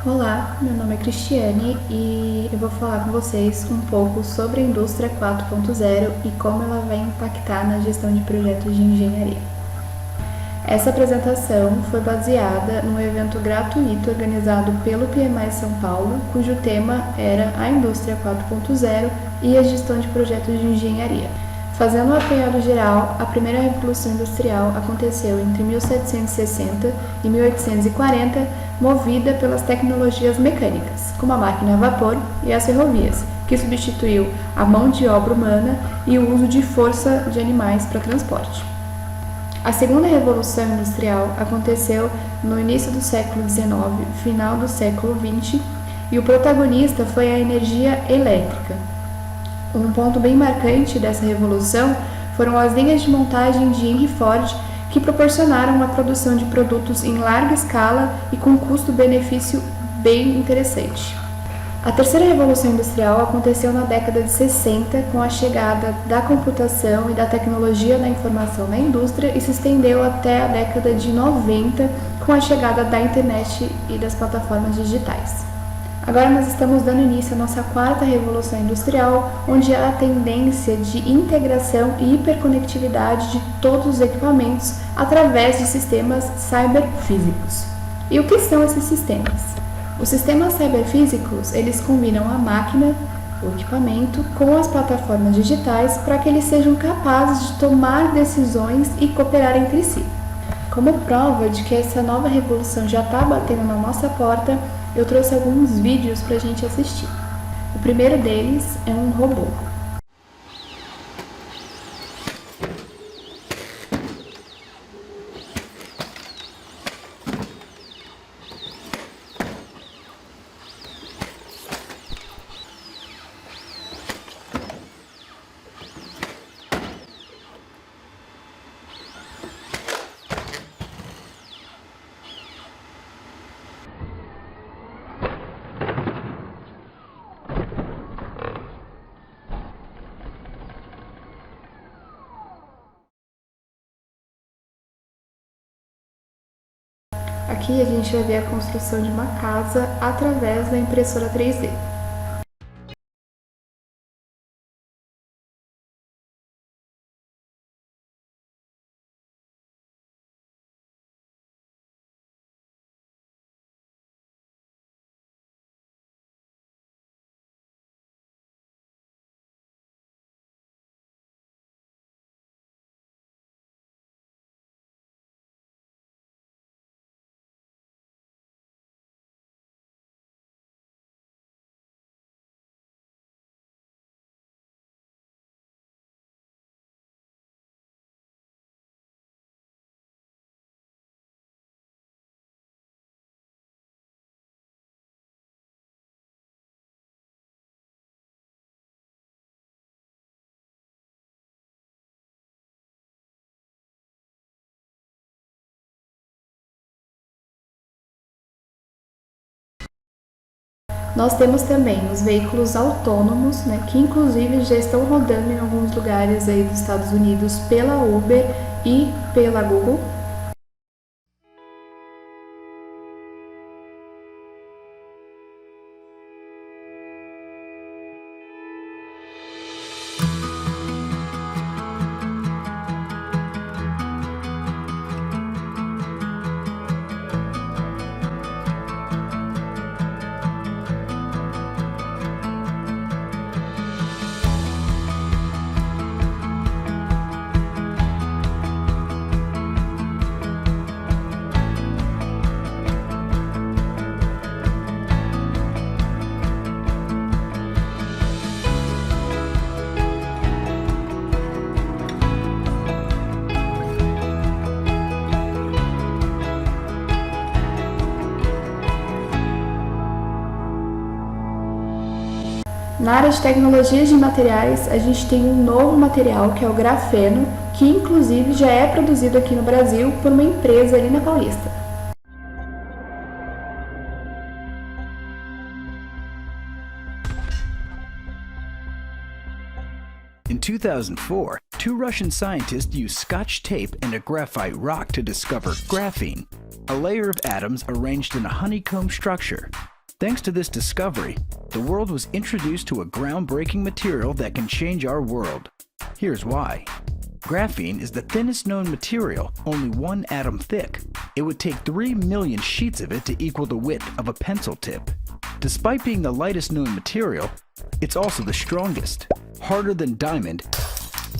Olá, meu nome é Cristiane e eu vou falar com vocês um pouco sobre a indústria 4.0 e como ela vai impactar na gestão de projetos de engenharia. Essa apresentação foi baseada num evento gratuito organizado pelo PMI São Paulo, cujo tema era a indústria 4.0 e a gestão de projetos de engenharia. Fazendo um apanhado geral, a primeira revolução industrial aconteceu entre 1760 e 1840, movida pelas tecnologias mecânicas, como a máquina a vapor e as ferrovias, que substituiu a mão de obra humana e o uso de força de animais para transporte. A segunda revolução industrial aconteceu no início do século XIX, final do século XX, e o protagonista foi a energia elétrica. Um ponto bem marcante dessa revolução foram as linhas de montagem de Henry Ford, que proporcionaram a produção de produtos em larga escala e com custo-benefício bem interessante. A terceira revolução industrial aconteceu na década de 60, com a chegada da computação e da tecnologia da informação na indústria e se estendeu até a década de 90, com a chegada da internet e das plataformas digitais. Agora nós estamos dando início à nossa quarta revolução industrial, onde há a tendência de integração e hiperconectividade de todos os equipamentos através de sistemas cyberfísicos. E o que são esses sistemas? Os sistemas cyberfísicos, eles combinam a máquina, o equipamento, com as plataformas digitais para que eles sejam capazes de tomar decisões e cooperar entre si. Como prova de que essa nova revolução já está batendo na nossa porta, eu trouxe alguns vídeos para a gente assistir. O primeiro deles é um robô. Aqui a gente vai ver a construção de uma casa através da impressora 3D. Nós temos também os veículos autônomos, que inclusive já estão rodando em alguns lugares aí dos Estados Unidos pela Uber e pela Google. Na área de tecnologias de materiais, a gente tem um novo material que é o grafeno, que inclusive já é produzido aqui no Brasil por uma empresa ali na Paulista. In 2004, two Russian scientists used Scotch tape and a graphite rock to discover graphene. a layer of atoms arranged in a honeycomb structure. Thanks to this discovery, the world was introduced to a groundbreaking material that can change our world. Here's why. Graphene is the thinnest known material, only 1 atom thick. It would take 3 million sheets of it to equal the width of a pencil tip. Despite being the lightest known material, it's also the strongest, harder than diamond,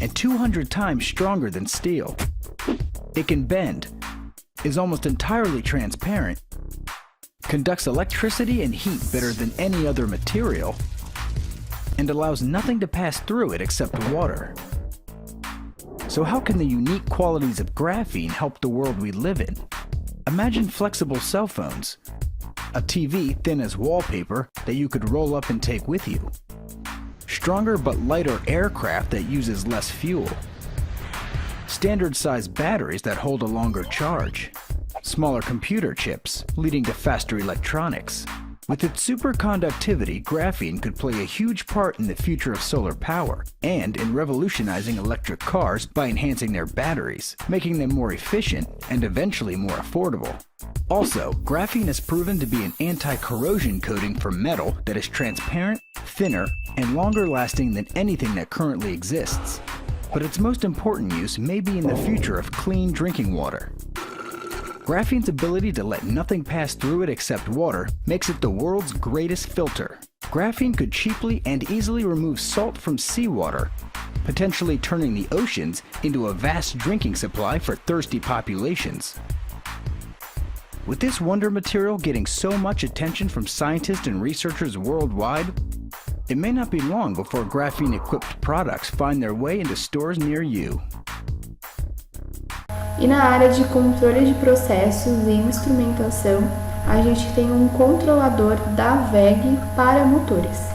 and 200 times stronger than steel. It can bend, is almost entirely transparent, conducts electricity and heat better than any other material, and allows nothing to pass through it except water. So how can the unique qualities of graphene help the world we live in? Imagine flexible cell phones, a TV thin as wallpaper that you could roll up and take with you, stronger but lighter aircraft that uses less fuel, standard-sized batteries that hold a longer charge, smaller computer chips leading to faster electronics. With its superconductivity, graphene could play a huge part in the future of solar power and in revolutionizing electric cars by enhancing their batteries, making them more efficient and eventually more affordable. Also, graphene is proven to be an anti-corrosion coating for metal that is transparent, thinner, and longer lasting than anything that currently exists. But its most important use may be in the future of clean drinking water. Graphene's ability to let nothing pass through it except water makes it the world's greatest filter. Graphene could cheaply and easily remove salt from seawater, potentially turning the oceans into a vast drinking supply for thirsty populations. With this wonder material getting so much attention from scientists and researchers worldwide, it may not be long before graphene-equipped products find their way into stores near you. E na área de controle de processos e instrumentação, a gente tem um controlador da WEG para motores.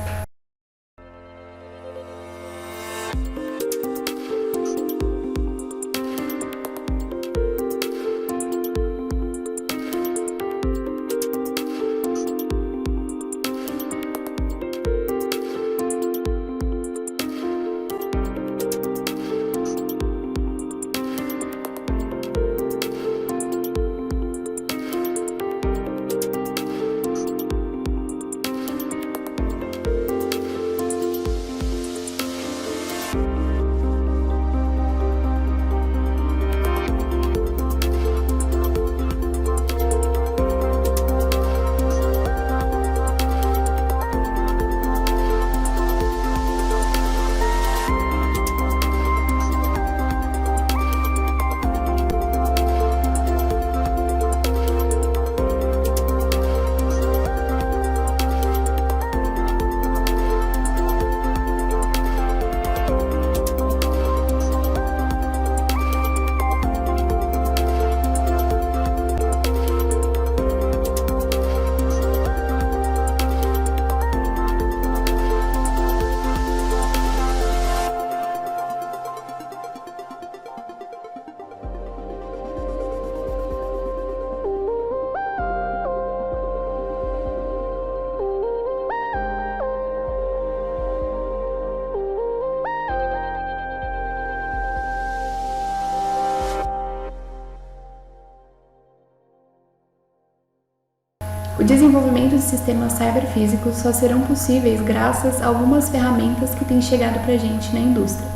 O desenvolvimento de sistemas cyberfísicos só serão possíveis graças a algumas ferramentas que têm chegado para a gente na indústria.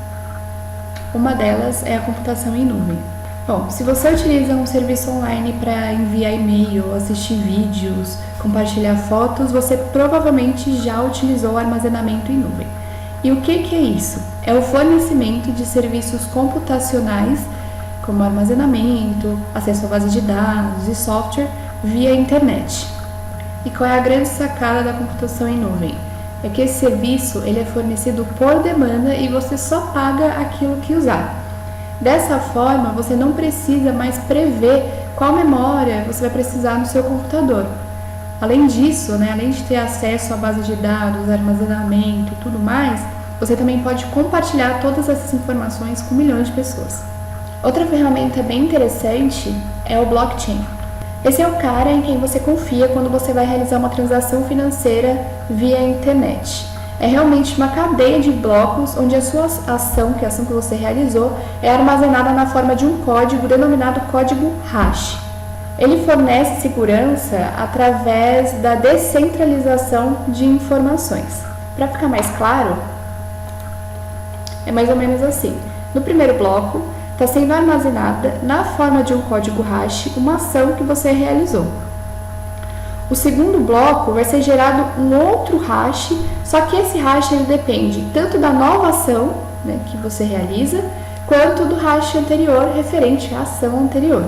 Uma delas é a computação em nuvem. Bom, se você utiliza um serviço online para enviar e-mail, assistir vídeos, compartilhar fotos, você provavelmente já utilizou o armazenamento em nuvem. E o que é isso? É o fornecimento de serviços computacionais, como armazenamento, acesso à base de dados e software via internet. E qual é a grande sacada da computação em nuvem? É que esse serviço ele é fornecido por demanda e você só paga aquilo que usar. Dessa forma, você não precisa mais prever qual memória você vai precisar no seu computador. Além disso, além de ter acesso à base de dados, armazenamento e tudo mais, você também pode compartilhar todas essas informações com milhões de pessoas. Outra ferramenta bem interessante é o blockchain. Esse é o cara em quem você confia quando você vai realizar uma transação financeira via internet. É realmente uma cadeia de blocos onde a sua ação, que é a ação que você realizou, é armazenada na forma de um código denominado código hash. Ele fornece segurança através da descentralização de informações. Para ficar mais claro, é mais ou menos assim. No primeiro bloco, está sendo armazenada na forma de um código hash uma ação que você realizou. O segundo bloco vai ser gerado um outro hash, só que esse hash ele depende tanto da nova ação, né, que você realiza, quanto do hash anterior referente à ação anterior.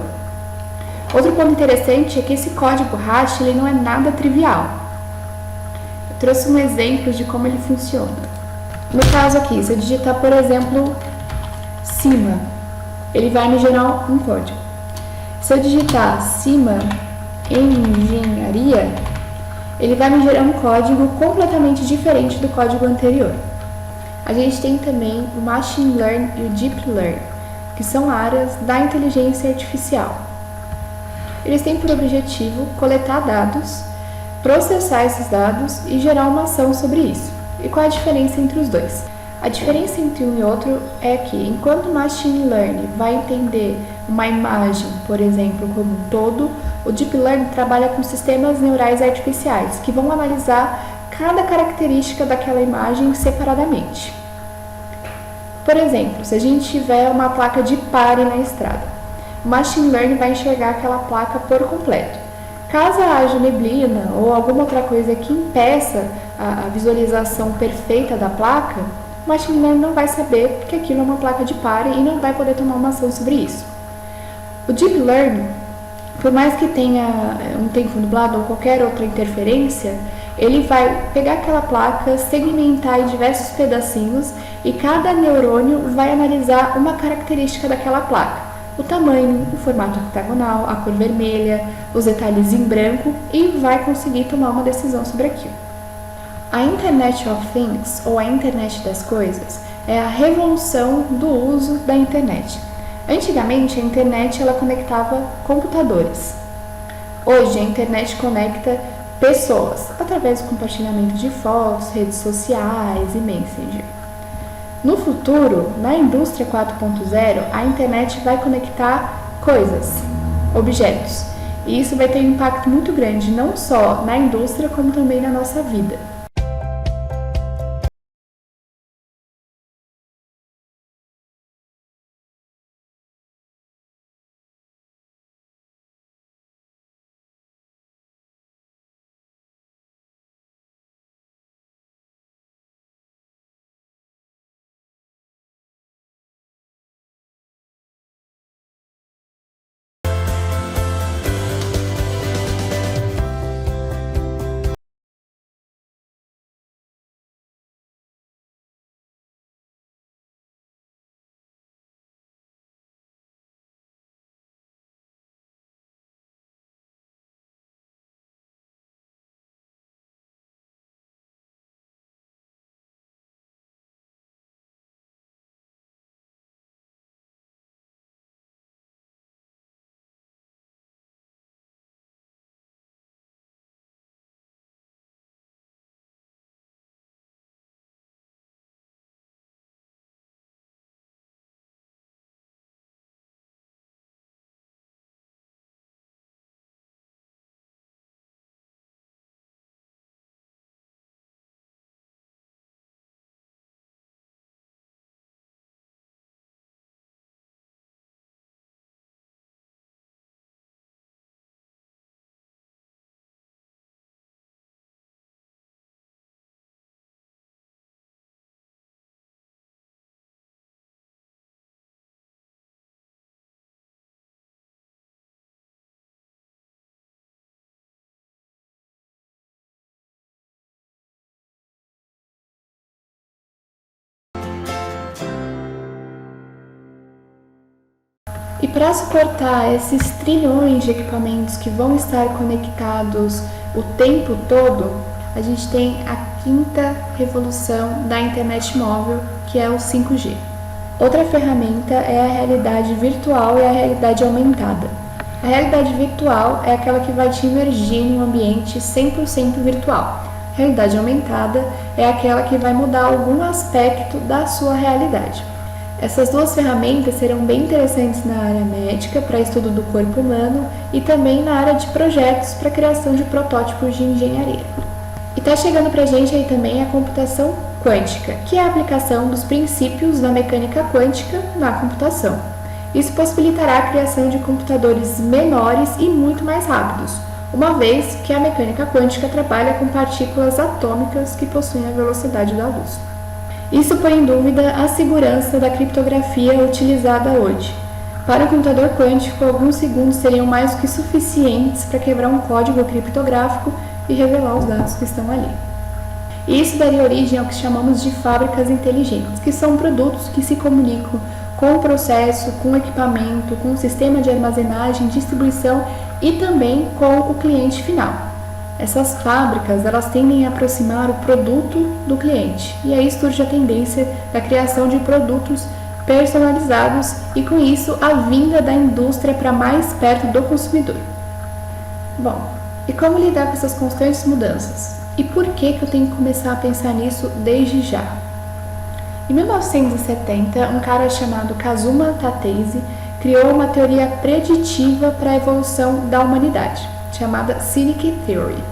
Outro ponto interessante é que esse código hash ele não é nada trivial. Eu trouxe um exemplo de como ele funciona. No caso aqui, se eu digitar, por exemplo, cima, ele vai me gerar um código. Se eu digitar cima engenharia, ele vai me gerar um código completamente diferente do código anterior. A gente tem também o Machine Learning e o Deep Learning, que são áreas da inteligência artificial. Eles têm por objetivo coletar dados, processar esses dados e gerar uma ação sobre isso. E qual é a diferença entre os dois? A diferença entre um e outro é que, enquanto o Machine Learning vai entender uma imagem, por exemplo, como um todo, o Deep Learning trabalha com sistemas neurais artificiais, que vão analisar cada característica daquela imagem separadamente. Por exemplo, se a gente tiver uma placa de pare na estrada, o Machine Learning vai enxergar aquela placa por completo. Caso haja neblina ou alguma outra coisa que impeça a visualização perfeita da placa, o Machine Learning não vai saber que aquilo é uma placa de pare e não vai poder tomar uma ação sobre isso. O Deep Learning, por mais que tenha um tempo nublado ou qualquer outra interferência, ele vai pegar aquela placa, segmentar em diversos pedacinhos e cada neurônio vai analisar uma característica daquela placa. O tamanho, o formato octagonal, a cor vermelha, os detalhes em branco e vai conseguir tomar uma decisão sobre aquilo. A Internet of Things, ou a Internet das Coisas, é a revolução do uso da internet. Antigamente, a internet ela conectava computadores. Hoje, a internet conecta pessoas, através do compartilhamento de fotos, redes sociais e Messenger. No futuro, na indústria 4.0, a internet vai conectar coisas, objetos. E isso vai ter um impacto muito grande, não só na indústria, como também na nossa vida. E para suportar esses trilhões de equipamentos que vão estar conectados o tempo todo, a gente tem a quinta revolução da internet móvel, que é o 5G. Outra ferramenta é a realidade virtual e a realidade aumentada. A realidade virtual é aquela que vai te imergir em um ambiente 100% virtual. A realidade aumentada é aquela que vai mudar algum aspecto da sua realidade. Essas duas ferramentas serão bem interessantes na área médica, para estudo do corpo humano, e também na área de projetos para criação de protótipos de engenharia. E está chegando para a gente aí também a computação quântica, que é a aplicação dos princípios da mecânica quântica na computação. Isso possibilitará a criação de computadores menores e muito mais rápidos, uma vez que a mecânica quântica trabalha com partículas atômicas que possuem a velocidade da luz. Isso põe em dúvida a segurança da criptografia utilizada hoje. Para o computador quântico, alguns segundos seriam mais do que suficientes para quebrar um código criptográfico e revelar os dados que estão ali. E isso daria origem ao que chamamos de fábricas inteligentes, que são produtos que se comunicam com o processo, com o equipamento, com o sistema de armazenagem, distribuição e também com o cliente final. Essas fábricas, elas tendem a aproximar o produto do cliente, e aí surge a tendência da criação de produtos personalizados e, com isso, a vinda da indústria para mais perto do consumidor. Bom, e como lidar com essas constantes mudanças? E por que eu tenho que começar a pensar nisso desde já? Em 1970, um cara chamado Kazuma Tateizi criou uma teoria preditiva para a evolução da humanidade, chamada Cynic Theory.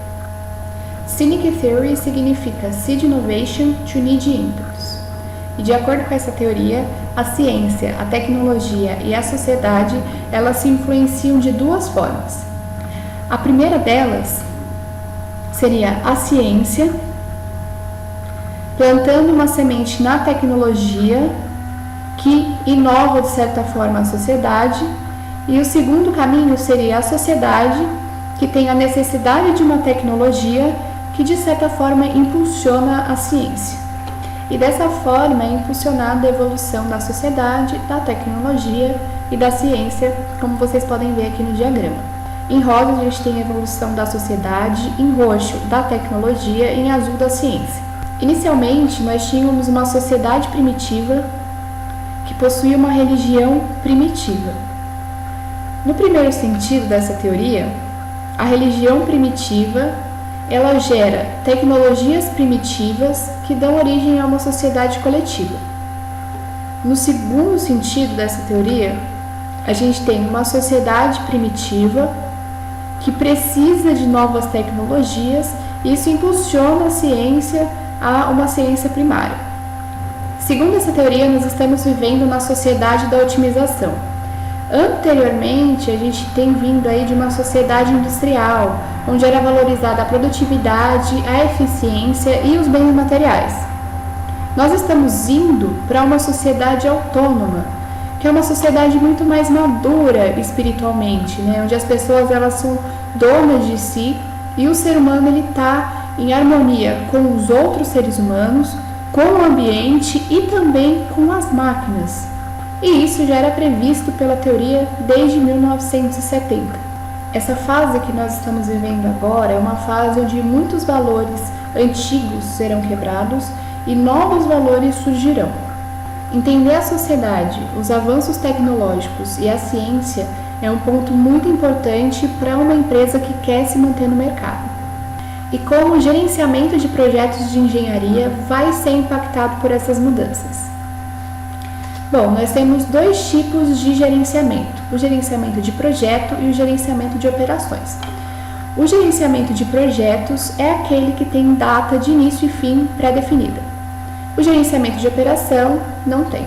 Cynic Theory significa Seed Innovation to Need Inputs. E de acordo com essa teoria, a ciência, a tecnologia e a sociedade, elas se influenciam de duas formas. A primeira delas seria a ciência, plantando uma semente na tecnologia que inova de certa forma a sociedade, e o segundo caminho seria a sociedade, que tem a necessidade de uma tecnologia que de certa forma impulsiona a ciência. E dessa forma é impulsionada a evolução da sociedade, da tecnologia e da ciência, como vocês podem ver aqui no diagrama. Em rosa a gente tem a evolução da sociedade, em roxo da tecnologia e em azul da ciência. Inicialmente, nós tínhamos uma sociedade primitiva que possuía uma religião primitiva. No primeiro sentido dessa teoria, a religião primitiva, ela gera tecnologias primitivas que dão origem a uma sociedade coletiva. No segundo sentido dessa teoria, a gente tem uma sociedade primitiva que precisa de novas tecnologias e isso impulsiona a ciência a uma ciência primária. Segundo essa teoria, nós estamos vivendo na sociedade da otimização. Anteriormente, a gente tem vindo aí de uma sociedade industrial, onde era valorizada a produtividade, a eficiência e os bens materiais. Nós estamos indo para uma sociedade autônoma, que é uma sociedade muito mais madura espiritualmente, né? Onde as pessoas elas são donas de si e o ser humano ele está em harmonia com os outros seres humanos, com o ambiente e também com as máquinas. E isso já era previsto pela teoria desde 1970. Essa fase que nós estamos vivendo agora é uma fase onde muitos valores antigos serão quebrados e novos valores surgirão. Entender a sociedade, os avanços tecnológicos e a ciência é um ponto muito importante para uma empresa que quer se manter no mercado. E como o gerenciamento de projetos de engenharia vai ser impactado por essas mudanças? Bom, nós temos dois tipos de gerenciamento, o gerenciamento de projeto e o gerenciamento de operações. O gerenciamento de projetos é aquele que tem data de início e fim pré-definida. O gerenciamento de operação não tem.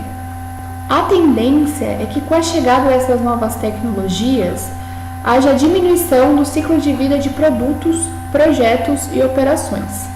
A tendência é que com a chegada dessas novas tecnologias, haja diminuição do ciclo de vida de produtos, projetos e operações.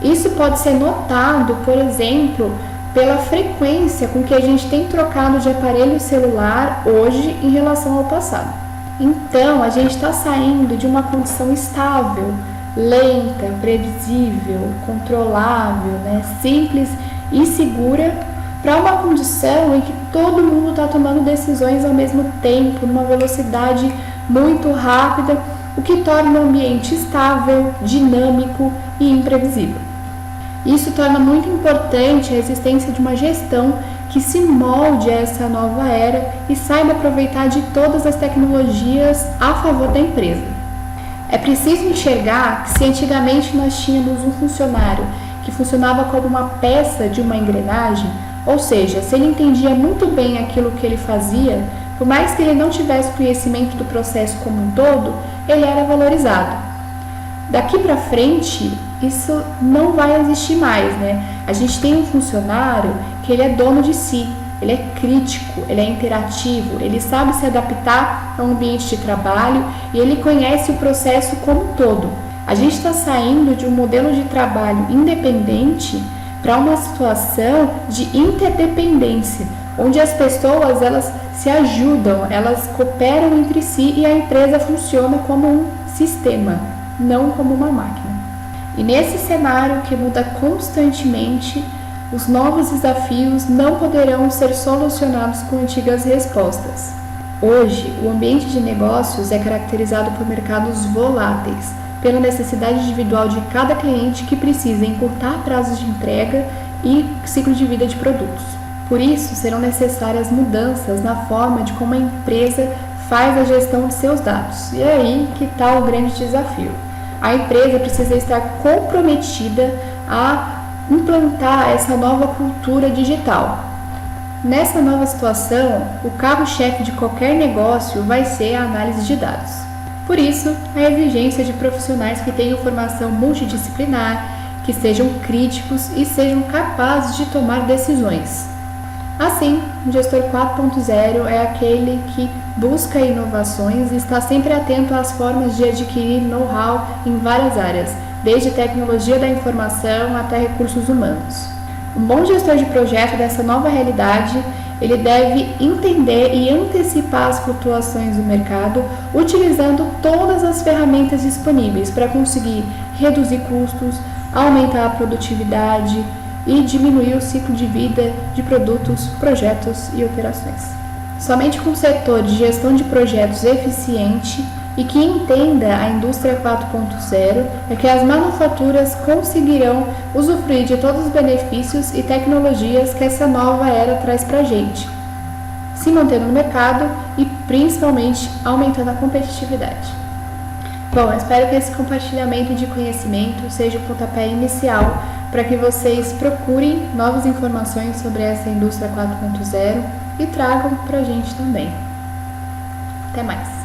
Isso pode ser notado, por exemplo, pela frequência com que a gente tem trocado de aparelho celular hoje em relação ao passado. Então, a gente está saindo de uma condição estável, lenta, previsível, controlável, simples e segura, para uma condição em que todo mundo está tomando decisões ao mesmo tempo, numa velocidade muito rápida, o que torna o ambiente estável, dinâmico e imprevisível. Isso torna muito importante a existência de uma gestão que se molde a essa nova era e saiba aproveitar de todas as tecnologias a favor da empresa. É preciso enxergar que se antigamente nós tínhamos um funcionário que funcionava como uma peça de uma engrenagem, Ou seja, se ele entendia muito bem aquilo que ele fazia, por mais que ele não tivesse conhecimento do processo como um todo, ele era valorizado. Daqui para frente, isso não vai existir mais, né? A gente tem um funcionário que ele é dono de si, ele é crítico, ele é interativo, ele sabe se adaptar ao ambiente de trabalho e ele conhece o processo como um todo. A gente está saindo de um modelo de trabalho independente para uma situação de interdependência, onde as pessoas elas se ajudam, elas cooperam entre si e a empresa funciona como um sistema, não como uma máquina. E nesse cenário que muda constantemente, os novos desafios não poderão ser solucionados com antigas respostas. Hoje, o ambiente de negócios é caracterizado por mercados voláteis, pela necessidade individual de cada cliente que precisa encurtar prazos de entrega e ciclo de vida de produtos. Por isso, serão necessárias mudanças na forma de como a empresa faz a gestão de seus dados. E é aí que está o grande desafio. A empresa precisa estar comprometida a implantar essa nova cultura digital. Nessa nova situação, o carro-chefe de qualquer negócio vai ser a análise de dados. Por isso, a exigência de profissionais que tenham formação multidisciplinar, que sejam críticos e sejam capazes de tomar decisões. Assim, o gestor 4.0 é aquele que busca inovações e está sempre atento às formas de adquirir know-how em várias áreas, desde tecnologia da informação até recursos humanos. Um bom gestor de projeto dessa nova realidade, ele deve entender e antecipar as flutuações do mercado, utilizando todas as ferramentas disponíveis para conseguir reduzir custos, aumentar a produtividade e diminuir o ciclo de vida de produtos, projetos e operações. Somente com um setor de gestão de projetos eficiente e que entenda a indústria 4.0 é que as manufaturas conseguirão usufruir de todos os benefícios e tecnologias que essa nova era traz para a gente, se mantendo no mercado e principalmente aumentando a competitividade. Bom, eu espero que esse compartilhamento de conhecimento seja o pontapé inicial para que vocês procurem novas informações sobre essa indústria 4.0 e tragam para a gente também. Até mais!